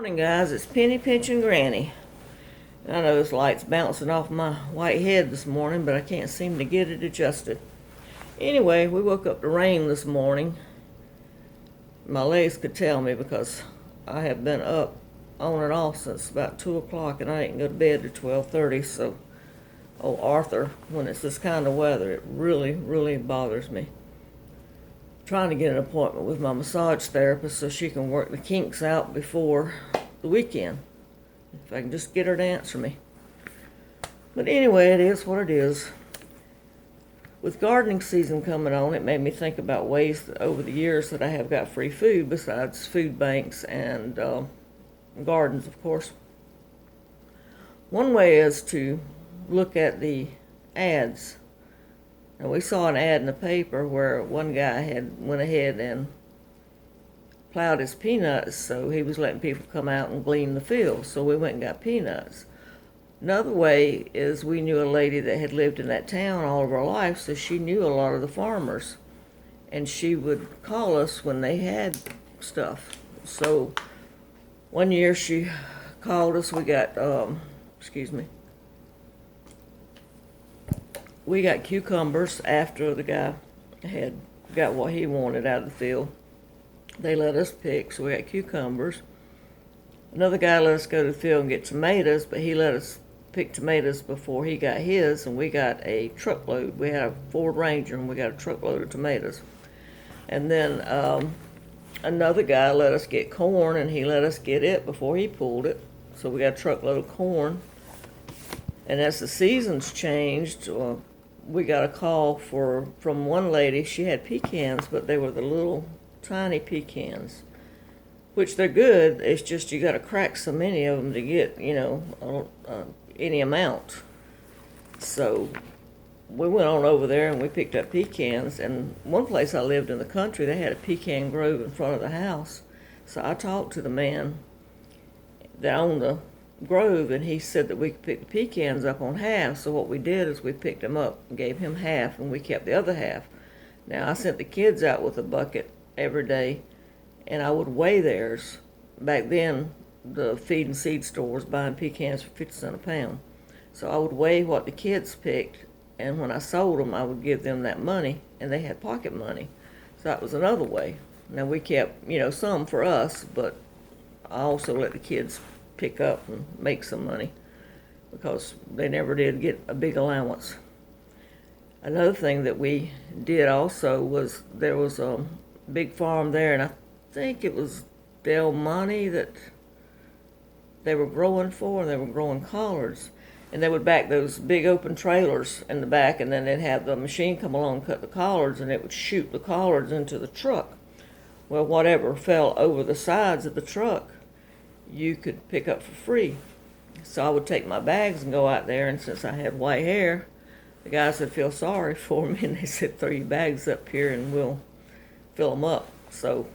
Morning, guys. It's Penny Pinching Granny. I know this light's bouncing off my white head this morning, but I can't seem to get it adjusted. Anyway, we woke up to rain this morning. My legs could tell me because I have been up on and off since about 2 o'clock, and I didn't go to bed till 12:30. So, oh, Arthur, when it's this kind of weather, it really bothers me. Trying to get an appointment with my massage therapist so she can work the kinks out before the weekend. If I can just get her to answer me. But anyway, it is what it is. With gardening season coming on, it made me think about ways that over the years that I have got free food besides food banks and gardens, of course. One way is to look at the ads. And we saw an ad in the paper where one guy had went ahead and plowed his peanuts, so he was letting people come out and glean the field. So we went and got peanuts. Another way is we knew a lady that had lived in that town all of her life, so she knew a lot of the farmers. And she would call us when they had stuff. So one year she called us, we got, we got cucumbers after the guy had got what he wanted out of the field. They let us pick, so we got cucumbers. Another guy let us go to the field and get tomatoes, but he let us pick tomatoes before he got his, and we got a truckload. We had a Ford Ranger, and we got a truckload of tomatoes. And then another guy let us get corn, and he let us get it before he pulled it. So we got a truckload of corn. And as the seasons changed, we got a call from one lady. She had pecans, but they were the little tiny pecans, which they're good. It's just you got to crack so many of them to get, any amount. So we went on over there and we picked up pecans. And one place I lived in the country, they had a pecan grove in front of the house. So I talked to the man that owned the grove, and he said that we could pick the pecans up on half. So what we did is we picked them up and gave him half, and we kept the other half. Now I sent the kids out with a bucket every day, and I would weigh theirs. Back then the feed and seed store was buying pecans for 50 cents a pound, so I would weigh what the kids picked, and when I sold them I would give them that money, and they had pocket money. So that was another way. Now we kept some for us, but I also let the kids pick up and make some money because they never did get a big allowance. Another thing that we did also was there was a big farm there, and I think it was Del Monte that they were growing for, and they were growing collards. And they would back those big open trailers in the back, and then they'd have the machine come along and cut the collards, and it would shoot the collards into the truck. Well, whatever fell over the sides of the truck, you could pick up for free. So I would take my bags and go out there, and since I had white hair, the guys would feel sorry for me, and they said, throw your bags up here and we'll fill them up. So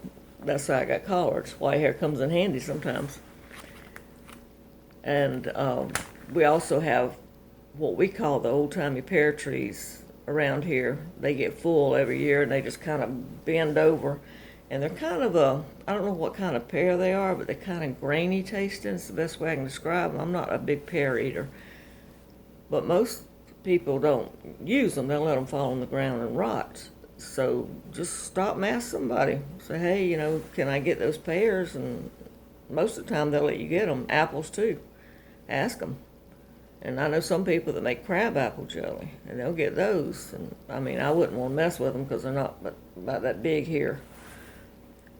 that's how I got collards. White hair comes in handy sometimes. And we also have what we call the old-timey pear trees around here. They get full every year, and they just kind of bend over. And they're kind of I don't know what kind of pear they are, but they're kind of grainy tasting. It's the best way I can describe them. I'm not a big pear eater. But most people don't use them. They'll let them fall on the ground and rot. So just stop and ask somebody. Say, hey, can I get those pears? And most of the time they'll let you get them. Apples too. Ask them. And I know some people that make crab apple jelly, and they'll get those. And I wouldn't want to mess with them because they're not about that big here.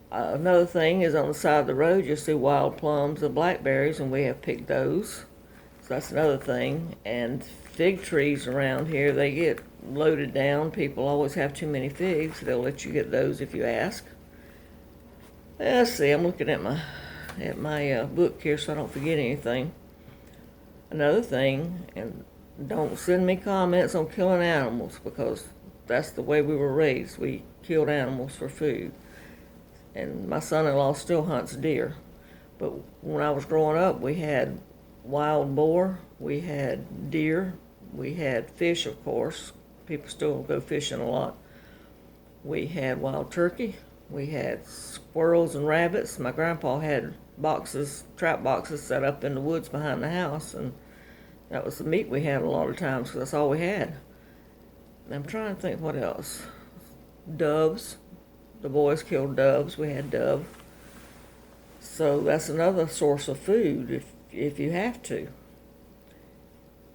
Another thing is on the side of the road you'll see wild plums and blackberries, and we have picked those. So that's another thing. And fig trees around here, they get loaded down. People always have too many figs. They'll let you get those if you ask. Let's see, I'm looking at my book here so I don't forget anything. Another thing, and don't send me comments on killing animals, because that's the way we were raised. We killed animals for food. And my son-in-law still hunts deer. But when I was growing up, we had wild boar, we had deer, we had fish, of course. People still go fishing a lot. We had wild turkey, we had squirrels and rabbits. My grandpa had boxes, trap boxes set up in the woods behind the house, and that was the meat we had a lot of times because that's all we had. I'm trying to think what else. Doves. The boys killed doves. We had dove. So that's another source of food if you have to.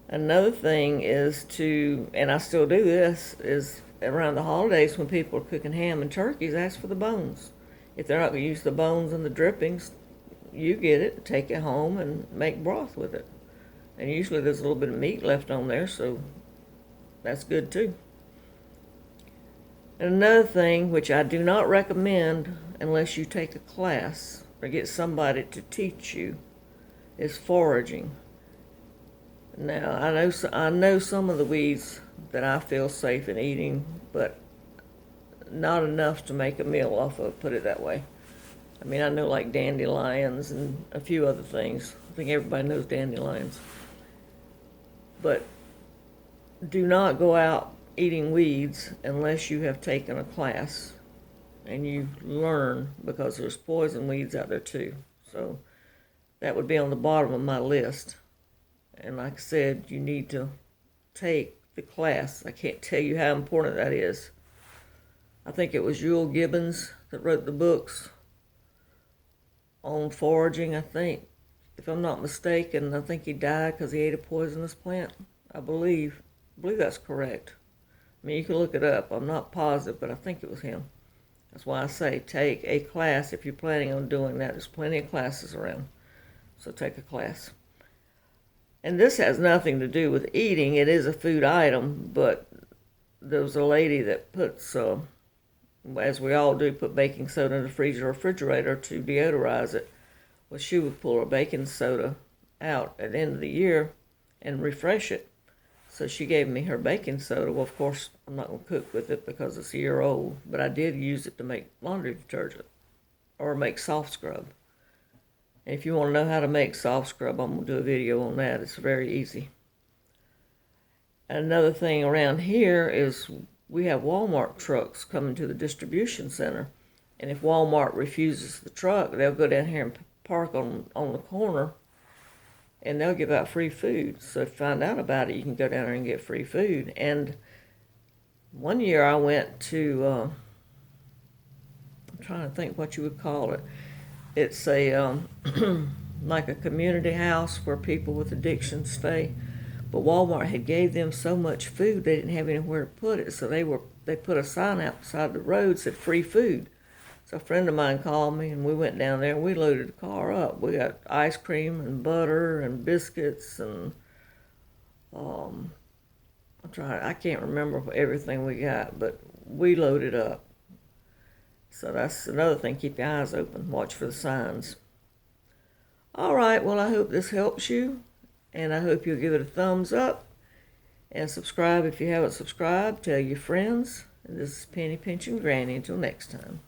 Another thing is to, and I still do this, is around the holidays when people are cooking ham and turkeys, ask for the bones. If they're not going to use the bones and the drippings, you get it, take it home, and make broth with it. And usually there's a little bit of meat left on there, so that's good too. And another thing, which I do not recommend unless you take a class or get somebody to teach you, is foraging. Now, I know some of the weeds that I feel safe in eating, but not enough to make a meal off of, put it that way. I mean, I know like dandelions and a few other things. I think everybody knows dandelions. But do not go out eating weeds unless you have taken a class and you learn, because there's poison weeds out there too. So that would be on the bottom of my list. And like I said, you need to take the class. I can't tell you how important that is. I think it was Yule Gibbons that wrote the books on foraging, I think. If I'm not mistaken, I think he died because he ate a poisonous plant. I believe that's correct. I mean, you can look it up. I'm not positive, but I think it was him. That's why I say take a class if you're planning on doing that. There's plenty of classes around, so take a class. And this has nothing to do with eating. It is a food item, but there was a lady that puts, as we all do, put baking soda in the freezer or refrigerator to deodorize it. Well, she would pull her baking soda out at the end of the year and refresh it. So she gave me her baking soda. Well, of course, I'm not going to cook with it because it's a year old, but I did use it to make laundry detergent or make soft scrub. And if you want to know how to make soft scrub, I'm going to do a video on that. It's very easy. Another thing around here is we have Walmart trucks coming to the distribution center. And if Walmart refuses the truck, they'll go down here and park on the corner, and they'll give out free food. So if you find out about it, you can go down there and get free food. And one year I went to, I'm trying to think what you would call it. It's a like a community house where people with addictions stay. But Walmart had gave them so much food they didn't have anywhere to put it, so they put a sign outside the road that said free food. So a friend of mine called me, and we went down there and we loaded the car up. We got ice cream and butter and biscuits and I can't remember everything we got, but we loaded up. So that's another thing. Keep your eyes open. Watch for the signs. All right. Well, I hope this helps you, and I hope you'll give it a thumbs up and subscribe if you haven't subscribed. Tell your friends. And this is Penny Pinching Granny. Until next time.